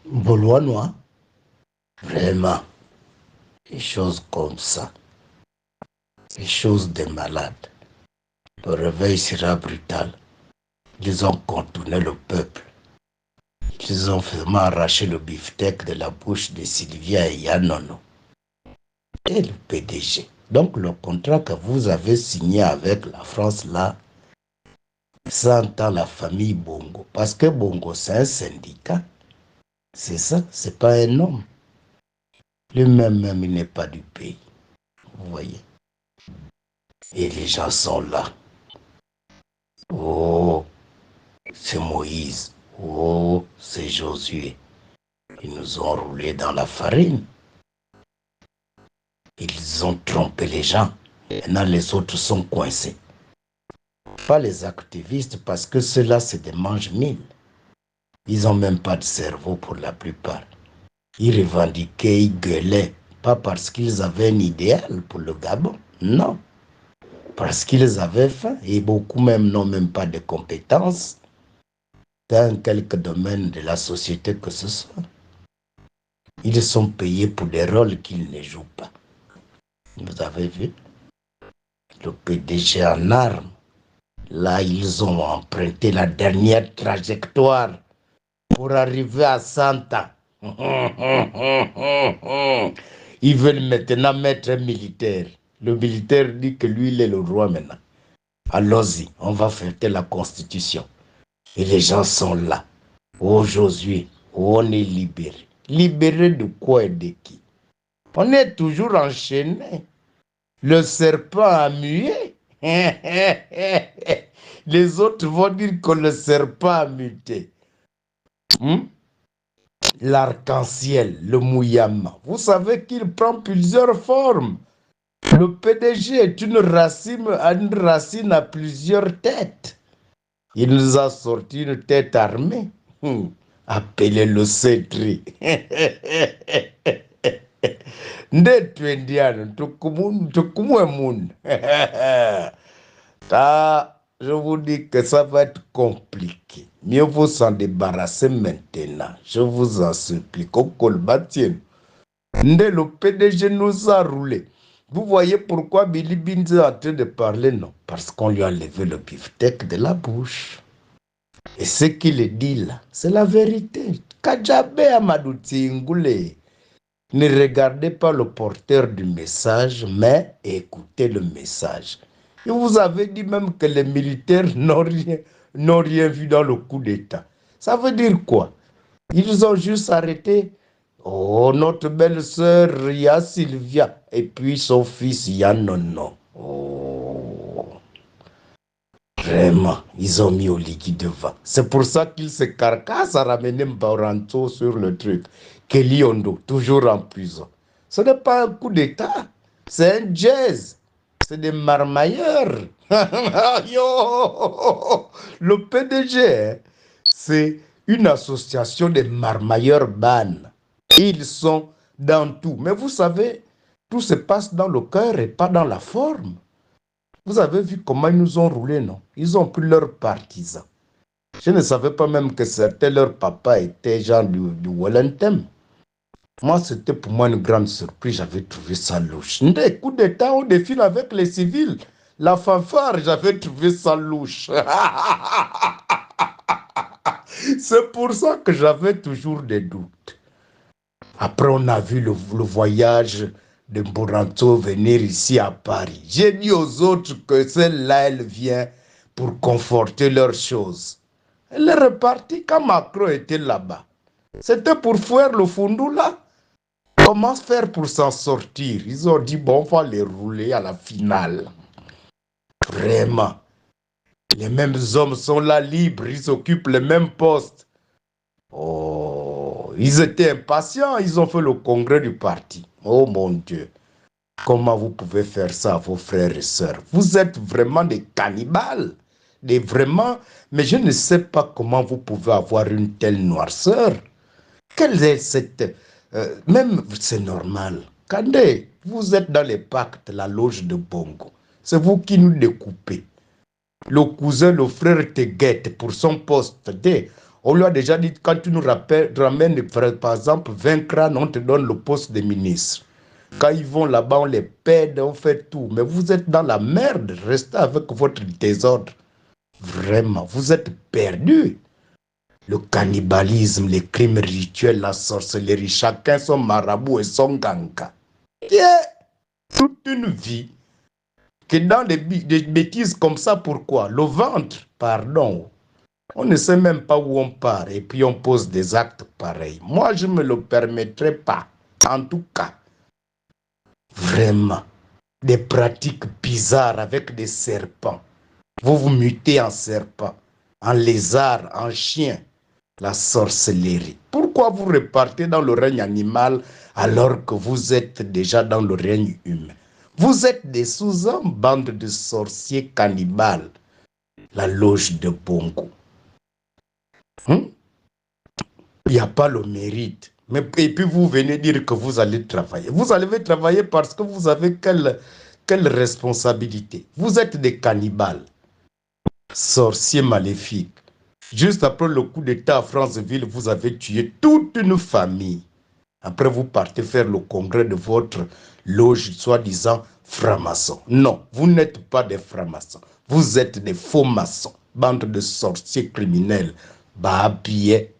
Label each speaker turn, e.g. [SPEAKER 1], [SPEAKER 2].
[SPEAKER 1] Bolois, vraiment, des choses comme ça, des choses de malades. Le réveil sera brutal. Ils ont contourné le peuple. Ils ont vraiment arraché le beefsteak de la bouche de Sylvia et Yanono. Et le PDG. Donc le contrat que vous avez signé avec la France là, ça entend la famille Bongo. Parce que Bongo c'est un syndicat. C'est ça, c'est pas un homme. Lui-même, il n'est pas du pays. Vous voyez. Et les gens sont là. Oh, c'est Moïse. Oh, c'est Josué. Ils nous ont roulé dans la farine. Ils ont trompé les gens. Maintenant, les autres sont coincés. Pas les activistes, parce que ceux-là, c'est des mange-mille. Ils n'ont même pas de cerveau pour la plupart. Ils revendiquaient, ils gueulaient. Pas parce qu'ils avaient un idéal pour le Gabon. Non. Parce qu'ils avaient faim. Et beaucoup même n'ont même pas de compétences dans quelques domaines de la société que ce soit. Ils sont payés pour des rôles qu'ils ne jouent pas. Vous avez vu? Le PDG en armes. Là, ils ont emprunté la dernière trajectoire pour arriver à 100 ans. Ils veulent maintenant mettre un militaire. Le militaire dit que lui, il est le roi maintenant. Allons-y, on va fêter la Constitution. Et les gens sont là. Aujourd'hui, on est libéré. Libéré de quoi et de qui? On est toujours enchaîné. Le serpent a mué. Les autres vont dire que le serpent a muté. L'arc-en-ciel, le mouyama. Vous savez qu'il prend plusieurs formes. Le PDG est une racine à plusieurs têtes. Il nous a sorti une tête armée. Appelez le Cédri. Ndetu indiano, tukumwe. Je vous dis que ça va être compliqué. Mieux vaut s'en débarrasser maintenant. Je vous en supplie. Le PDG nous a roulé. Vous voyez pourquoi Billy Beans est en train de parler, non? Parce qu'on lui a levé le beefsteak de la bouche. Et ce qu'il dit là, c'est la vérité. Kajabe Amadou Tingoulé. Ne regardez pas le porteur du message, mais écoutez le message. Et vous avez dit même que les militaires n'ont rien vu dans le coup d'État. Ça veut dire quoi? Ils ont juste arrêté notre belle-sœur Ria Sylvia et puis son fils Yanono. Vraiment, ils ont mis au liquide devant. C'est pour ça qu'ils se carcassent à ramener Mbaranto sur le truc. Kelly Ondo, toujours en prison. Ce n'est pas un coup d'État, c'est un jazz. C'est des marmailleurs. Le PDG, c'est une association de marmailleurs ban. Ils sont dans tout. Mais vous savez, tout se passe dans le cœur et pas dans la forme. Vous avez vu comment ils nous ont roulé, non? Ils ont pris leurs partisans. Je ne savais pas même que certains, leurs papas étaient gens du Wellington. Moi, c'était pour moi une grande surprise. J'avais trouvé ça louche. Des coups d'État, on défile avec les civils. La fanfare, j'avais trouvé ça louche. C'est pour ça que j'avais toujours des doutes. Après, on a vu le voyage de Mboranto venir ici à Paris. J'ai dit aux autres que celle-là, elle vient pour conforter leurs choses. Elle est repartie quand Macron était là-bas. C'était pour faire le Fundoula. Comment faire pour s'en sortir? Ils ont dit, bon, on va les rouler à la finale. Vraiment. Les mêmes hommes sont là libres, ils occupent les mêmes postes. Oh, ils étaient impatients, ils ont fait le congrès du parti. Oh mon Dieu. Comment vous pouvez faire ça à vos frères et sœurs? Vous êtes vraiment des cannibales. Mais je ne sais pas comment vous pouvez avoir une telle noirceur. Quelle est cette... même c'est normal. Kandé, vous êtes dans les pactes, la loge de Bongo. C'est vous qui nous découpez. Le cousin, le frère te guette pour son poste. On lui a déjà dit, quand tu nous ramènes, par exemple, 20 crânes, on te donne le poste de ministre. Quand ils vont là-bas, on les pède, on fait tout. Mais vous êtes dans la merde. Restez avec votre désordre. Vraiment, vous êtes perdus. Le cannibalisme, les crimes rituels, la sorcellerie, chacun son marabout et son ganga. Yeah. Toute une vie. Que dans des bêtises comme ça, pourquoi? Le ventre, pardon. On ne sait même pas où on part et puis on pose des actes pareils. Moi, je ne me le permettrai pas. En tout cas, vraiment, des pratiques bizarres avec des serpents. Vous vous mutez en serpent, en lézard, en chien. La sorcellerie. Pourquoi vous repartez dans le règne animal alors que vous êtes déjà dans le règne humain? Vous êtes des sous-hommes, bande de sorciers cannibales. La loge de Bongo. Il n'y a pas le mérite. Mais, et puis vous venez dire que vous allez travailler. Vous allez travailler parce que vous avez quelle responsabilité? Vous êtes des cannibales. Sorciers maléfiques. Juste après le coup d'État à Franceville, vous avez tué toute une famille. Après, vous partez faire le congrès de votre loge, soi-disant franc-maçon. Non, vous n'êtes pas des francs-maçons. Vous êtes des faux maçons. Bande de sorciers criminels. Babier.